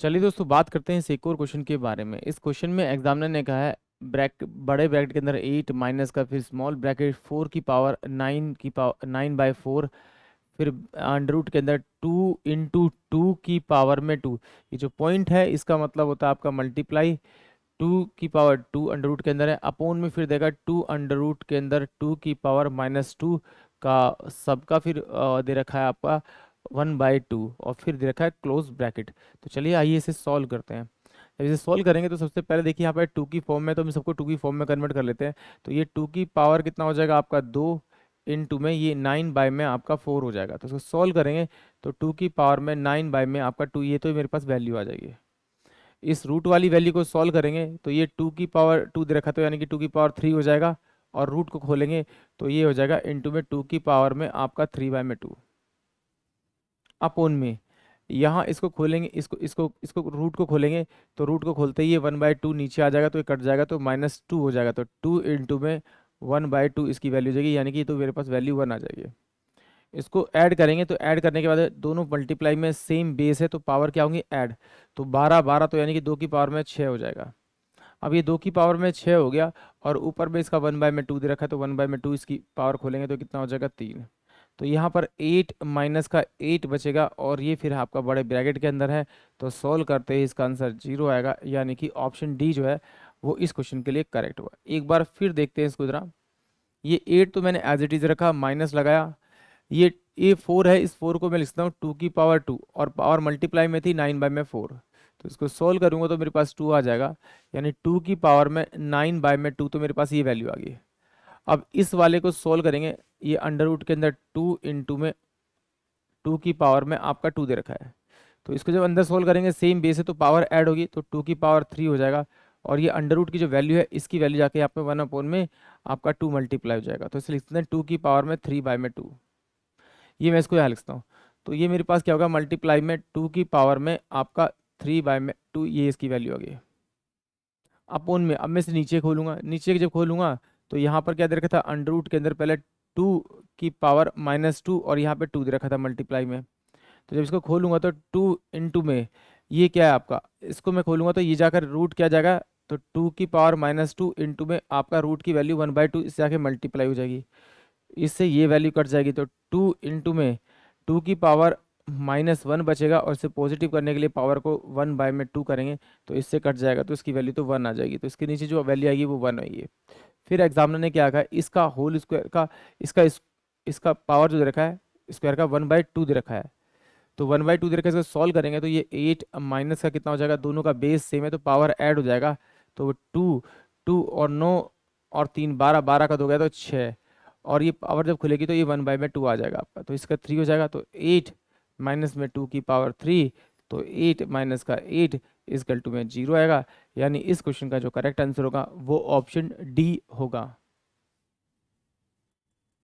चलिए दोस्तों, बात करते हैं इस एक और क्वेश्चन के बारे में। इस क्वेश्चन में एग्जामिनर ने कहा है बड़े ब्रैकेट के अंदर 8 माइनस का, फिर स्मॉल ब्रैकेट 4 की पावर 9 की पावर 9/4, फिर अंडर रूट के अंदर 2 × 2 की पावर में 2। ये जो पॉइंट है इसका मतलब होता है आपका मल्टीप्लाई 2 की पावर 2 अंडर रूट के अंदर है, अपोन में फिर देगा 2 अंडर रूट के अंदर 2 की पावर -2 का सबका, फिर दे रखा है आपका 1/2, और फिर दे रखा है क्लोज ब्रैकेट। तो चलिए आइए इसे सॉल्व करते हैं। जब इसे सॉल्व करेंगे तो सबसे पहले देखिए यहाँ पे 2 की फॉर्म में, तो हम सबको 2 की फॉर्म में कन्वर्ट कर लेते हैं। तो ये 2 की पावर कितना हो जाएगा आपका 2, इनटू में ये 9/में आपका 4 हो जाएगा। तो इसको सॉल्व करेंगे तो 2 की पावर में 9/में आपका 2, ये तो मेरे पास वैल्यू आ जाएगी। इस रूट वाली वैल्यू को सॉल्व करेंगे तो ये 2 की पावर 2 दे रखा, तो यानी कि 2 की पावर 3 हो जाएगा। और रूट को खोलेंगे तो ये हो जाएगा इनटू में 2 की पावर में आपका 3/2 अपोन में। यहाँ इसको खोलेंगे, इसको इसको इसको रूट को खोलेंगे तो रूट को खोलते ही ये 1/2 नीचे आ जाएगा, तो ये कट जाएगा तो -2 हो जाएगा। तो 2 इनटू में 1/2 इसकी वैल्यू हो जाएगी, यानी कि तो मेरे पास वैल्यू 1 आ जाएगी। इसको ऐड करेंगे तो ऐड करने के बाद दोनों मल्टीप्लाई में सेम बेस है, तो पावर क्या होंगी ऐड। तो 12 12, तो यानी कि 2 की पावर में 6 हो जाएगा। अब ये 2 की पावर में 6 हो गया, और ऊपर में इसका 1/2 दे रखा है, तो 1/2 इसकी पावर खोलेंगे तो कितना हो जाएगा 3। तो यहाँ पर 8 माइनस का 8 बचेगा, और ये फिर आपका बड़े ब्रैकेट के अंदर है। तो सॉल्व करते ही इसका आंसर 0 आएगा, यानी कि ऑप्शन डी जो है वो इस क्वेश्चन के लिए करेक्ट हुआ। एक बार फिर देखते हैं इसको जरा। ये 8 तो मैंने एज इट इज रखा, माइनस लगाया। ये 4 है, इस 4 को मैं लिखता हूँ 2 की पावर 2, और पावर मल्टीप्लाई में थी 9/4। तो इसको सोल्व करूंगा तो मेरे पास 2 आ जाएगा, यानी 2 की पावर में 9/2, तो मेरे पास ये वैल्यू आ गई। अब इस वाले को सोल्व करेंगे, ये अंडर रूट के अंदर 2 इनटू में 2 की पावर में आपका 2 दे रखा है। तो इसको जब अंदर सोल्व करेंगे सेम बेस है, तो पावर ऐड होगी, तो 2 की पावर 3 हो जाएगा। और ये अंडर रूट की जो वैल्यू है इसकी वैल्यू जाके यहाँ पे 1/, में आपका 2 मल्टीप्लाई हो जाएगा। तो इसे लिखते हैं 2 की पावर में 3/2। ये मैं इसको यहाँ लिखता हूँ। तो ये मेरे पास क्या होगा, मल्टीप्लाई में 2 की पावर में आपका 3/2, ये इसकी वैल्यू होगी। अपोन में अब मैं इसे नीचे खोलूंगा, नीचे जब खोलूंगा तो यहाँ पर क्या दे रखा था, अंडर रूट के अंदर पहले 2 की पावर -2, और यहाँ पे 2 दे रखा था मल्टीप्लाई में। तो जब इसको खोलूंगा तो 2 इनटू में ये क्या है आपका, इसको मैं खोलूंगा तो ये जाकर रूट क्या जाएगा, तो 2 की पावर -2 इनटू में आपका रूट की वैल्यू 1/2 इससे जाके मल्टीप्लाई हो जाएगी। इससे ये वैल्यू कट जाएगी, तो 2 इनटू में 2 की पावर -1 बचेगा, और इसे पॉजिटिव करने के लिए पावर को 1/2 करेंगे तो इससे कट जाएगा, तो इसकी वैल्यू तो 1 आ जाएगी। तो इसके नीचे जो वैल्यू आएगी वो 1 आएगी। फिर एग्जामिनर ने क्या कहा, इसका होल स्क्वायर का, इसका पावर जो दे रखा है स्क्वायर का 1/2 दे रखा है। तो 1/2 दे रखा है, इसको सॉल्व करेंगे तो ये 8 माइनस का कितना हो जाएगा, दोनों का बेस सेम है तो पावर ऐड हो जाएगा। तो 2 2 और 9 और 3 12, 12 का 2 गया तो 6, और ये पावर जब खुलेगी तो ये 1/2 आ जाएगा आपका, तो इसका 3 हो जाएगा। तो 8 माइनस में 2 की पावर 3, तो 8 माइनस का 8 इजकल टू में 0 आएगा, यानी इस क्वेश्चन का जो करेक्ट आंसर होगा वो ऑप्शन डी होगा।